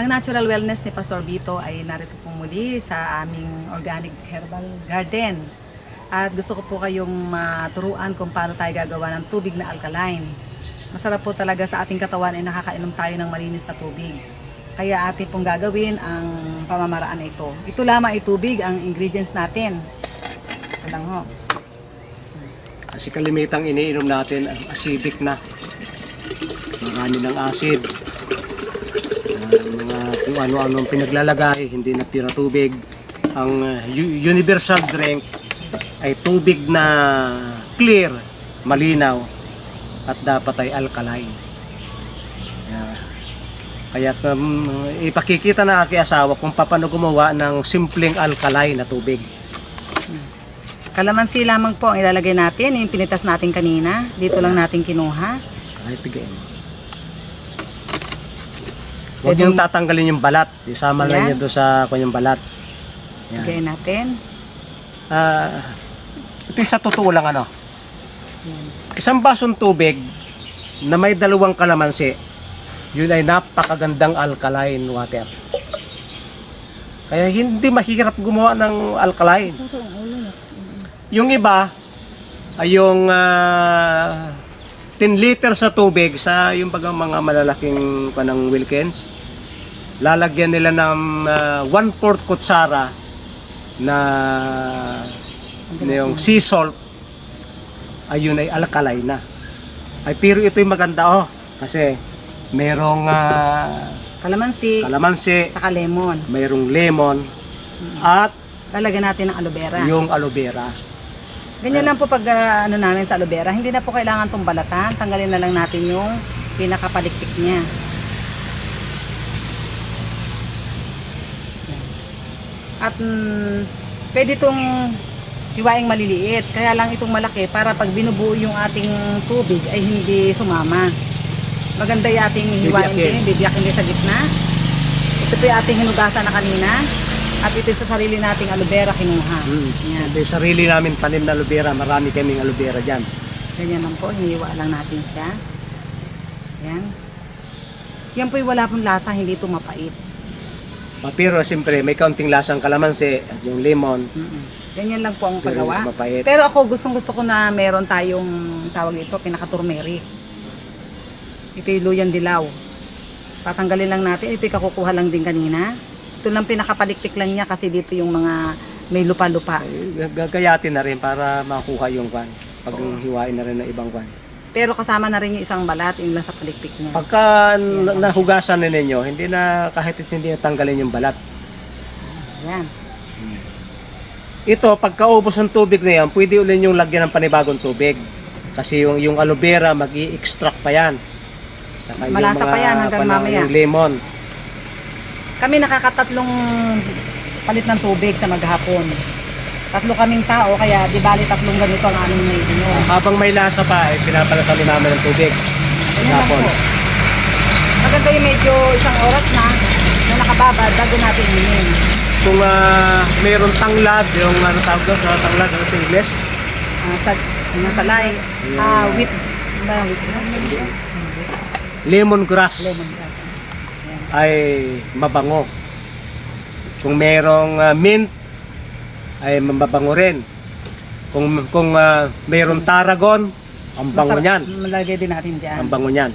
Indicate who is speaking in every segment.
Speaker 1: Ang natural wellness ni Pastor Vito ay narito po muli sa aming organic herbal garden. At gusto ko po kayong maturuan kung paano tayo gagawa ng tubig na alkaline. Masarap po talaga sa ating katawan ay nakakainom tayo ng malinis na tubig. Kaya atin pong gagawin ang pamamaraan na ito. Ito lamang ay tubig, ang ingredients natin. Ito lang ho.
Speaker 2: Kasi kalimitang iniinom natin ang acidic na. Marami ng acid. Mga kung ano-ano ang pinaglalagay, hindi na pira tubig. Ang universal drink ay tubig na clear, malinaw, at dapat ay alkaline. Kaya ipakikita na aking asawa kung paano gumawa ng simpleng alkaline na tubig.
Speaker 1: Kalamansi lamang po ang ilalagay natin, yung pinitas natin kanina. Dito lang natin kinuha.
Speaker 2: Ay, tigay mo. Huwag niyong tatanggalin yung balat. Isama lang niyo doon sa kanyang balat. Yan.
Speaker 1: Lagay natin.
Speaker 2: Ito yung sa totoo lang ano.
Speaker 1: Yan.
Speaker 2: Isang basong tubig na may 2 kalamansi, yun ay napakagandang alkaline water. Kaya hindi mahirap gumawa ng alkaline. Yung iba ay yung 10 liters sa tubig sa yung bagang mga malalaking panang Wilkins, lalagyan nila ng 1/4 kutsara na yung sea salt, ayun ay alkaline na. Ay pero ito'y maganda kasi merong
Speaker 1: Kalamansi,
Speaker 2: kalamansi,
Speaker 1: tsaka lemon.
Speaker 2: mayroong lemon, at
Speaker 1: Lalagyan natin ng aloe vera.
Speaker 2: yung aloe vera.
Speaker 1: Ganyan lang po pag ano namin sa aloe vera. Hindi na po kailangan itong balatan. Tanggalin na lang natin yung pinakapalikpik niya. At pwede itong hiwaing maliliit. Kaya lang itong malaki para pag binubuo yung ating tubig ay hindi sumama. Maganda yung ating hiwaing din. Bibiyakin din sa gitna. Ito po yung ating hinugasan na kanina. At ito sa sarili nating aloe vera kinuha. Yan.
Speaker 2: Ito yung sarili namin tanim na aloe vera. Marami kaming aloe vera dyan.
Speaker 1: Ganyan lang po, hiniwa lang natin siya. Yan. Yan po yung wala pong lasa, hindi ito mapait.
Speaker 2: Pero siyempre may kaunting lasang kalamansi at yung lemon.
Speaker 1: Ganyan lang po ang
Speaker 2: Pero
Speaker 1: paggawa.
Speaker 2: mapait.
Speaker 1: Pero ako gusto ko na meron tayong tawag ito, pinaka-turmeric. Ito yung luyan dilaw. Patanggalin lang natin, ito yung kakukuha lang din kanina. Ito lang pinakapalikpik lang niya kasi dito yung mga may lupa-lupa.
Speaker 2: Gagayatin na rin para makuha yung kwan. Pag hiwain na rin ng ibang kwan.
Speaker 1: Pero kasama na rin yung isang balat, yung lang sa palikpik niya.
Speaker 2: Pagka nahugasan na ninyo, hindi na kahit hindi natanggalin yung balat.
Speaker 1: Yan.
Speaker 2: Ito, pagkaubos ng tubig na yan, pwede ulit yung lagyan ng panibagong tubig. Kasi yung aloe vera, mag-i-extract pa yan. Saka
Speaker 1: Malasa pa yan hanggang mamaya.
Speaker 2: Yung lemon.
Speaker 1: Kami nakakatatlong palit ng tubig sa maghapon. 3 kaming tao, kaya di bali 3 ganito ang aming naiinom.
Speaker 2: Habang may lasa pa, pinapalitan ni mama ng tubig.
Speaker 1: Ganyan lang po. Maganda yung medyo 1 oras na nakababad bago natin inumin.
Speaker 2: Kung mayroong tanglad, yung ano tawag doon sa tanglad, ano sa English?
Speaker 1: Nasalay. Wheat. Ba, wheat grass?
Speaker 2: Lemongrass
Speaker 1: Lemongrass.
Speaker 2: ay mabango. Kung mayroong mint, ay mabango rin. Kung mayroong tarragon, ang bango niyan.
Speaker 1: Malagay din natin dyan.
Speaker 2: Ang bango niyan.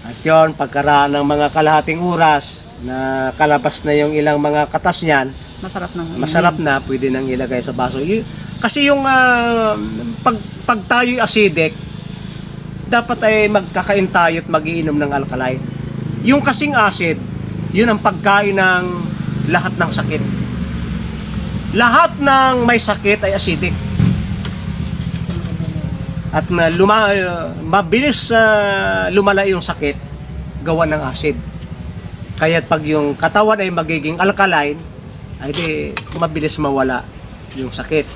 Speaker 2: At yun, pagkaraan ng mga kalahating oras na kalabas na yung ilang mga katas niyan,
Speaker 1: Masarap
Speaker 2: na, pwede nang ilagay sa baso. Kasi yung pag tayo'y acidic, dapat ay magkakain tayo at magiinom ng alkaline. Yung kasing acid, yun ang pagkain ng lahat ng sakit. Lahat ng may sakit ay acidic. At mabilis lumala yung sakit, gawa ng acid. Kaya pag yung katawan ay magiging alkaline, ay di mabilis mawala yung sakit.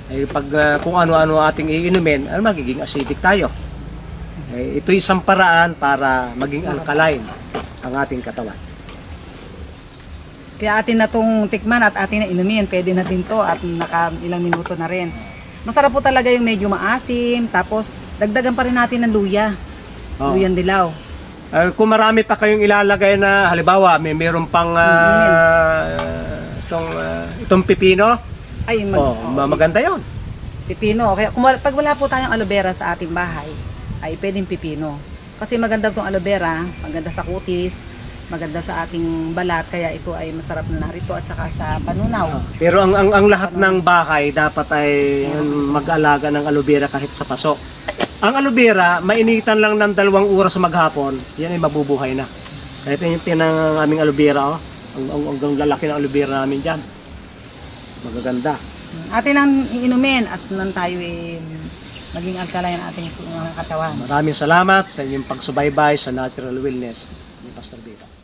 Speaker 2: Ay pag kung ano-ano ating iinumin, ay magiging acidic tayo. Ay, ito isang paraan para maging alkaline ang ating katawan.
Speaker 1: Kaya atin na itong tikman at atin na inumin. Pwede natin to at ilang minuto na rin. Masarap po talaga yung medyo maasim. Tapos dagdagan pa rin natin ng luya.
Speaker 2: Oh.
Speaker 1: Luyang dilaw.
Speaker 2: Kung marami pa kayong ilalagay na, halimbawa, meron pang itong pipino,
Speaker 1: Ay,
Speaker 2: maganda yon.
Speaker 1: pipino. Kaya pag wala po tayong aloe vera sa ating bahay, ay pwedeng pipino. Kasi maganda itong aloe vera, maganda sa kutis, maganda sa ating balat, kaya ito ay masarap na narito at saka sa panunaw.
Speaker 2: Pero ang lahat ng bahay dapat ay mag-alaga ng aloe vera kahit sa paso. Ang aloe vera, mainitan lang ng 2 oras maghapon, yan ay mabubuhay na. Kahit yung tinang aming aloe vera, ang lalaki ng aloe vera namin dyan. Magaganda.
Speaker 1: Atin ang inumin at nang tayo maging alkaline ang ating mga katawan.
Speaker 2: Maraming salamat sa inyong pagsubaybay sa Natural Wellness ni Pastor Vita.